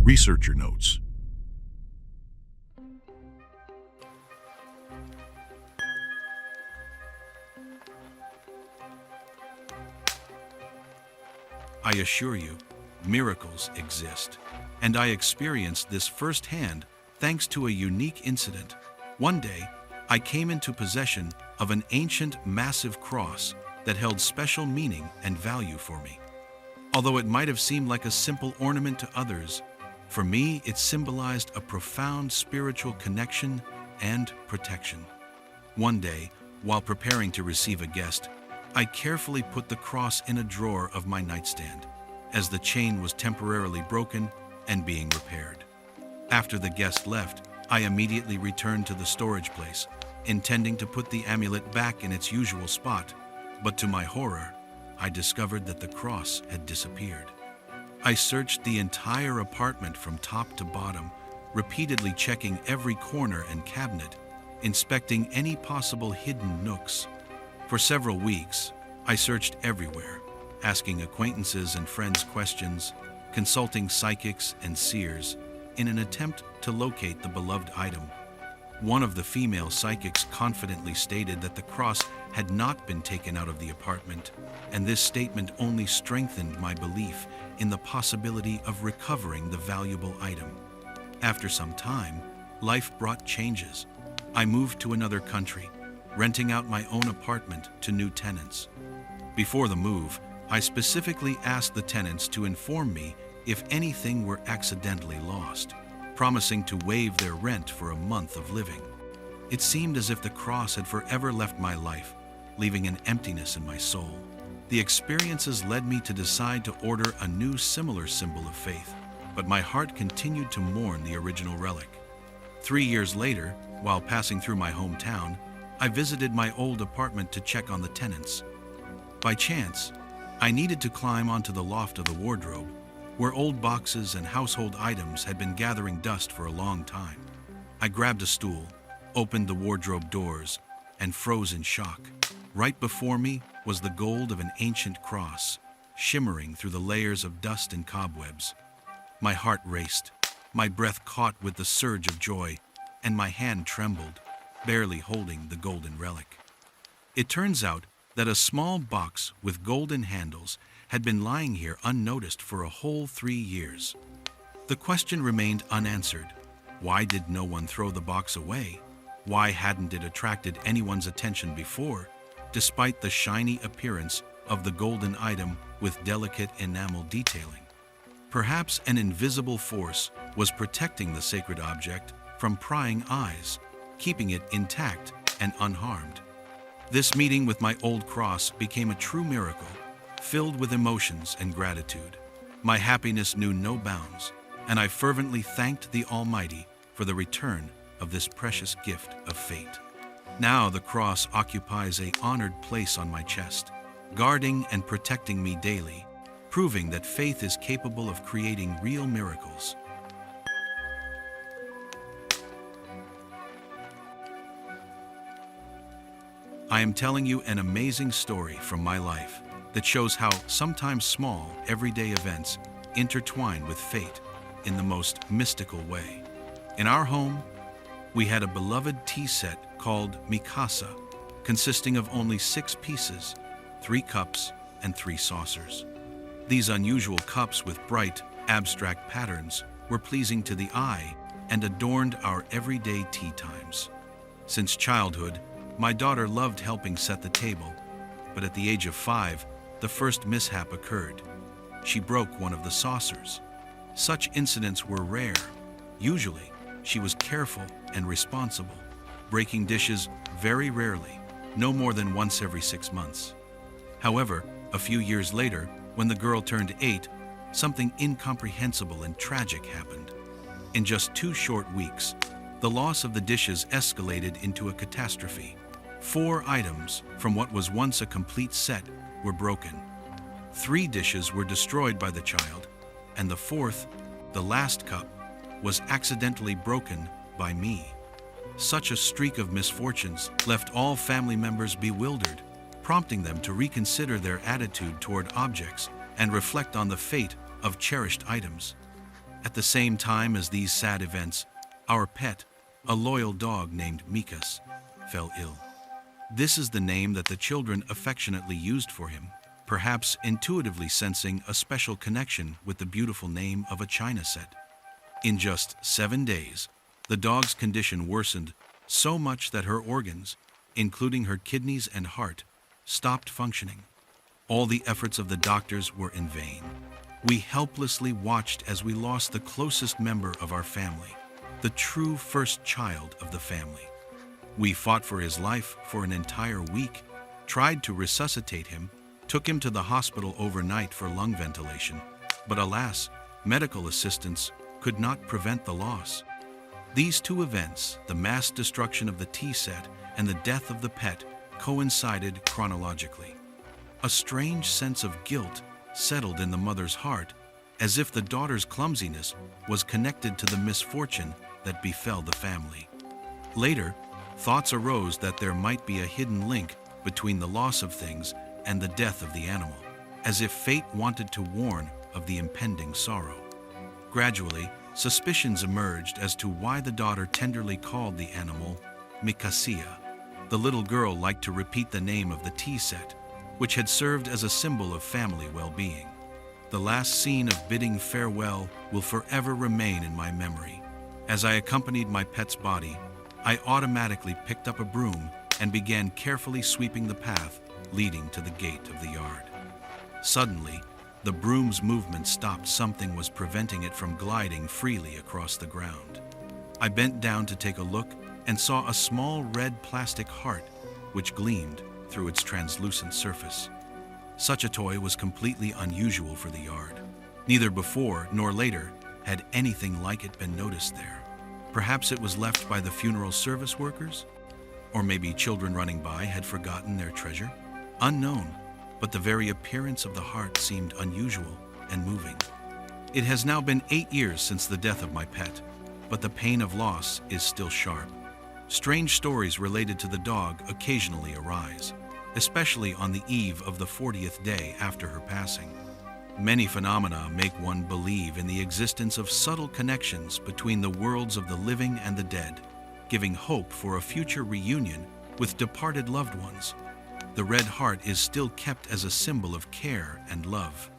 Researcher notes. I assure you, miracles exist, and I experienced this firsthand thanks to a unique incident. One day, I came into possession of an ancient, massive cross that held special meaning and value for me. Although it might have seemed like a simple ornament to others, for me it symbolized a profound spiritual connection and protection. One day, while preparing to receive a guest, I carefully put the cross in a drawer of my nightstand, as the chain was temporarily broken and being repaired. After the guest left, I immediately returned to the storage place, intending to put the amulet back in its usual spot, but to my horror, I discovered that the cross had disappeared. I searched the entire apartment from top to bottom, repeatedly checking every corner and cabinet, inspecting any possible hidden nooks. For several weeks, I searched everywhere, asking acquaintances and friends questions, consulting psychics and seers, in an attempt to locate the beloved item. One of the female psychics confidently stated that the cross had not been taken out of the apartment, and this statement only strengthened my belief in the possibility of recovering the valuable item. After some time, life brought changes. I moved to another country, renting out my own apartment to new tenants. Before the move, I specifically asked the tenants to inform me if anything were accidentally lost, promising to waive their rent for a month of living. It seemed as if the cross had forever left my life, leaving an emptiness in my soul. The experiences led me to decide to order a new similar symbol of faith, but my heart continued to mourn the original relic. 3 years later, while passing through my hometown, I visited my old apartment to check on the tenants. By chance, I needed to climb onto the loft of the wardrobe, where old boxes and household items had been gathering dust for a long time. I grabbed a stool, opened the wardrobe doors, and froze in shock. Right before me was the gold of an ancient cross, shimmering through the layers of dust and cobwebs. My heart raced, my breath caught with the surge of joy, and my hand trembled, barely holding the golden relic. It turns out that a small box with golden handles had been lying here unnoticed for a whole 3 years. The question remained unanswered. Why did no one throw the box away? Why hadn't it attracted anyone's attention before, despite the shiny appearance of the golden item with delicate enamel detailing? Perhaps an invisible force was protecting the sacred object from prying eyes, keeping it intact and unharmed. This meeting with my old cross became a true miracle, filled with emotions and gratitude. My happiness knew no bounds, and I fervently thanked the Almighty for the return of this precious gift of fate. Now the cross occupies an honored place on my chest, guarding and protecting me daily, proving that faith is capable of creating real miracles. I am telling you an amazing story from my life that shows how sometimes small, everyday events intertwine with fate in the most mystical way. In our home, we had a beloved tea set called Mikasa, consisting of only 6 pieces, 3 cups and 3 saucers. These unusual cups with bright, abstract patterns were pleasing to the eye and adorned our everyday tea times. Since childhood, my daughter loved helping set the table, but at the age of 5, the first mishap occurred. She broke one of the saucers. Such incidents were rare. Usually, she was careful and responsible, breaking dishes very rarely, no more than once every 6 months. However, a few years later, when the girl turned 8, something incomprehensible and tragic happened. In just 2 short weeks, the loss of the dishes escalated into a catastrophe. 4 items from what was once a complete set were broken. 3 dishes were destroyed by the child, and the 4th, the last cup, was accidentally broken by me. Such a streak of misfortunes left all family members bewildered, prompting them to reconsider their attitude toward objects and reflect on the fate of cherished items. At the same time as these sad events, our pet, a loyal dog named Mikas, fell ill. This is the name that the children affectionately used for him, perhaps intuitively sensing a special connection with the beautiful name of a china set. In just 7 days, the dog's condition worsened so much that her organs, including her kidneys and heart, stopped functioning. All the efforts of the doctors were in vain. We helplessly watched as we lost the closest member of our family, the true first child of the family. We fought for his life for an entire week, tried to resuscitate him, took him to the hospital overnight for lung ventilation, but alas, medical assistance could not prevent the loss. These two events, the mass destruction of the tea set and the death of the pet, coincided chronologically. A strange sense of guilt settled in the mother's heart, as if the daughter's clumsiness was connected to the misfortune that befell the family. Later, thoughts arose that there might be a hidden link between the loss of things and the death of the animal, as if fate wanted to warn of the impending sorrow. Gradually, suspicions emerged as to why the daughter tenderly called the animal Mikasia. The little girl liked to repeat the name of the tea set, which had served as a symbol of family well-being. The last scene of bidding farewell will forever remain in my memory. As I accompanied my pet's body, I automatically picked up a broom and began carefully sweeping the path leading to the gate of the yard. Suddenly, the broom's movement stopped. Something was preventing it from gliding freely across the ground. I bent down to take a look and saw a small red plastic heart which gleamed through its translucent surface. Such a toy was completely unusual for the yard. Neither before nor later had anything like it been noticed there. Perhaps it was left by the funeral service workers? Or maybe children running by had forgotten their treasure? Unknown, but the very appearance of the heart seemed unusual and moving. It has now been 8 years since the death of my pet, but the pain of loss is still sharp. Strange stories related to the dog occasionally arise, especially on the eve of the 40th day after her passing. Many phenomena make one believe in the existence of subtle connections between the worlds of the living and the dead, giving hope for a future reunion with departed loved ones. The red heart is still kept as a symbol of care and love.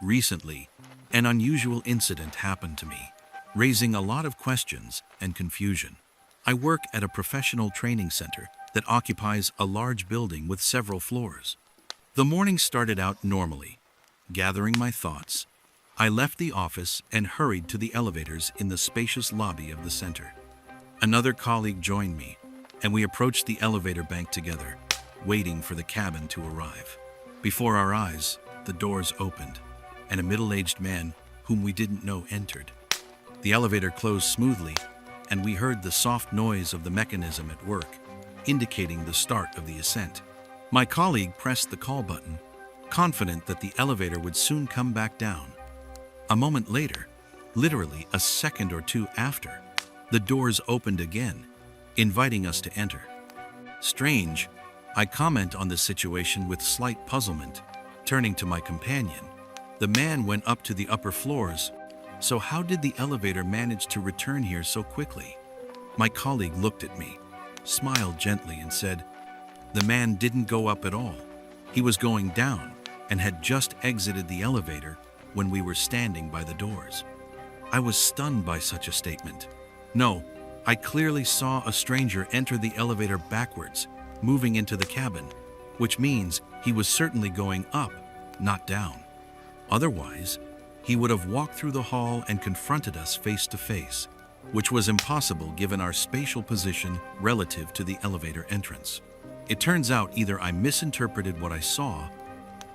Recently, an unusual incident happened to me, raising a lot of questions and confusion. I work at a professional training center that occupies a large building with several floors. The morning started out normally. Gathering my thoughts, I left the office and hurried to the elevators in the spacious lobby of the center. Another colleague joined me, and we approached the elevator bank together, waiting for the cabin to arrive. Before our eyes, the doors opened, and a middle-aged man whom we didn't know entered. The elevator closed smoothly, and we heard the soft noise of the mechanism at work, indicating the start of the ascent. My colleague pressed the call button, confident that the elevator would soon come back down. A moment later, literally a second or two after, the doors opened again, inviting us to enter. Strange, I comment on the situation with slight puzzlement, turning to my companion. The man went up to the upper floors, so how did the elevator manage to return here so quickly? My colleague looked at me, smiled gently and said, "The man didn't go up at all. He was going down and had just exited the elevator when we were standing by the doors." I was stunned by such a statement. No, I clearly saw a stranger enter the elevator backwards, moving into the cabin, which means he was certainly going up, not down. Otherwise, he would have walked through the hall and confronted us face to face, which was impossible given our spatial position relative to the elevator entrance. It turns out either I misinterpreted what I saw,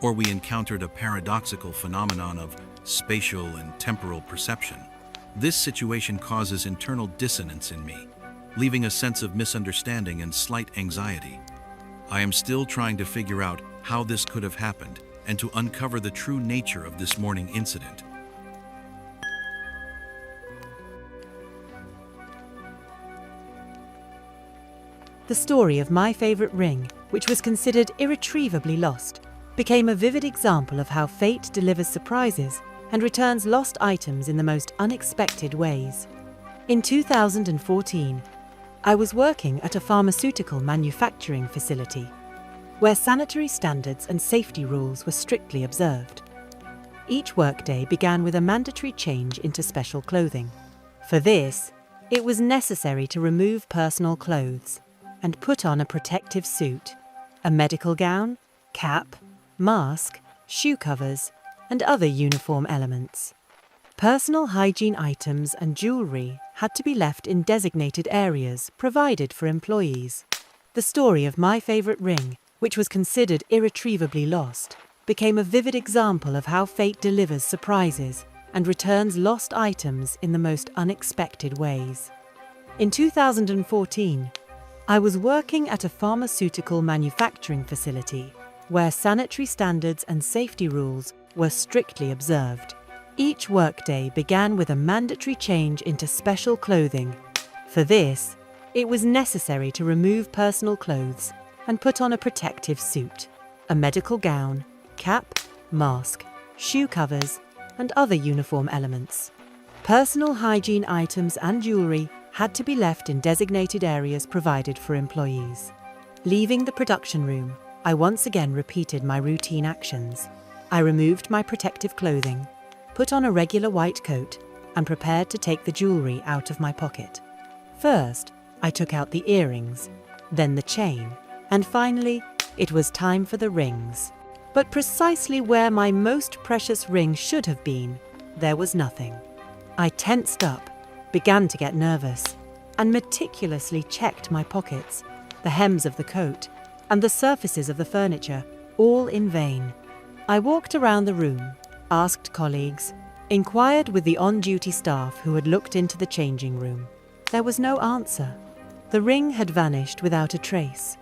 or we encountered a paradoxical phenomenon of spatial and temporal perception. This situation causes internal dissonance in me, leaving a sense of misunderstanding and slight anxiety. I am still trying to figure out how this could have happened and to uncover the true nature of this morning incident. The story of my favorite ring, which was considered irretrievably lost, became a vivid example of how fate delivers surprises and returns lost items in the most unexpected ways. In 2014, I was working at a pharmaceutical manufacturing facility where sanitary standards and safety rules were strictly observed. Each workday began with a mandatory change into special clothing. For this, it was necessary to remove personal clothes and put on a protective suit, a medical gown, cap, mask, shoe covers, and other uniform elements. Personal hygiene items and jewelry had to be left in designated areas provided for employees. The story of my favorite ring, which was considered irretrievably lost, became a vivid example of how fate delivers surprises and returns lost items in the most unexpected ways. In 2014, I was working at a pharmaceutical manufacturing facility where sanitary standards and safety rules were strictly observed. Each workday began with a mandatory change into special clothing. For this, it was necessary to remove personal clothes and put on a protective suit, a medical gown, cap, mask, shoe covers, and other uniform elements. Personal hygiene items and jewelry had to be left in designated areas provided for employees. Leaving the production room, I once again repeated my routine actions. I removed my protective clothing, put on a regular white coat, and prepared to take the jewelry out of my pocket. First, I took out the earrings, then the chain, and finally, it was time for the rings. But precisely where my most precious ring should have been, there was nothing. I tensed up, began to get nervous, and meticulously checked my pockets, the hems of the coat, and the surfaces of the furniture, all in vain. I walked around the room, asked colleagues, inquired with the on-duty staff who had looked into the changing room. There was no answer. The ring had vanished without a trace.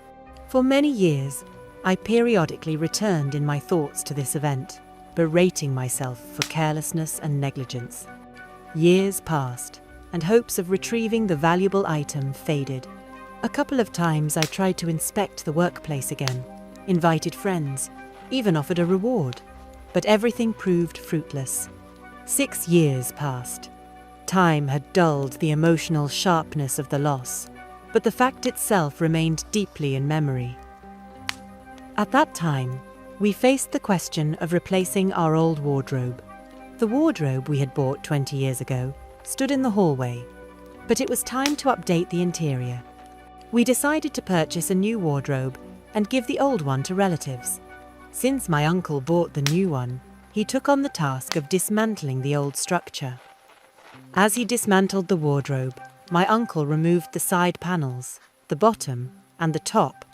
For many years, I periodically returned in my thoughts to this event, berating myself for carelessness and negligence. Years passed, and hopes of retrieving the valuable item faded. A couple of times I tried to inspect the workplace again, invited friends, even offered a reward, but everything proved fruitless. 6 years passed. Time had dulled the emotional sharpness of the loss, but the fact itself remained deeply in memory. At that time, we faced the question of replacing our old wardrobe. The wardrobe we had bought 20 years ago stood in the hallway, but it was time to update the interior. We decided to purchase a new wardrobe and give the old one to relatives. Since my uncle bought the new one, he took on the task of dismantling the old structure. As he dismantled the wardrobe, my uncle removed the side panels, the bottom, and the top,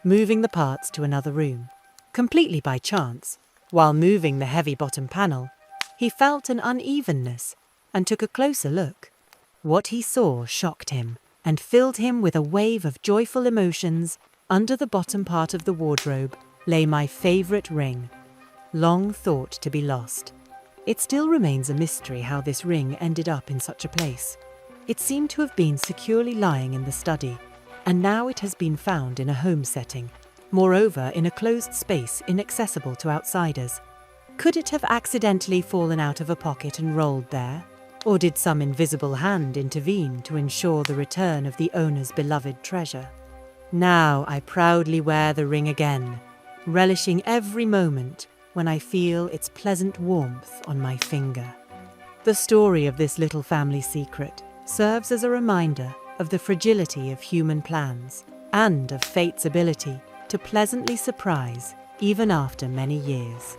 moving the parts to another room. Completely by chance, while moving the heavy bottom panel, he felt an unevenness and took a closer look. What he saw shocked him and filled him with a wave of joyful emotions. Under the bottom part of the wardrobe lay my favorite ring, long thought to be lost. It still remains a mystery how this ring ended up in such a place. It seemed to have been securely lying in the study, and now it has been found in a home setting, moreover in a closed space inaccessible to outsiders. Could it have accidentally fallen out of a pocket and rolled there? Or did some invisible hand intervene to ensure the return of the owner's beloved treasure? Now I proudly wear the ring again, relishing every moment when I feel its pleasant warmth on my finger. The story of this little family secret serves as a reminder of the fragility of human plans and of fate's ability to pleasantly surprise even after many years.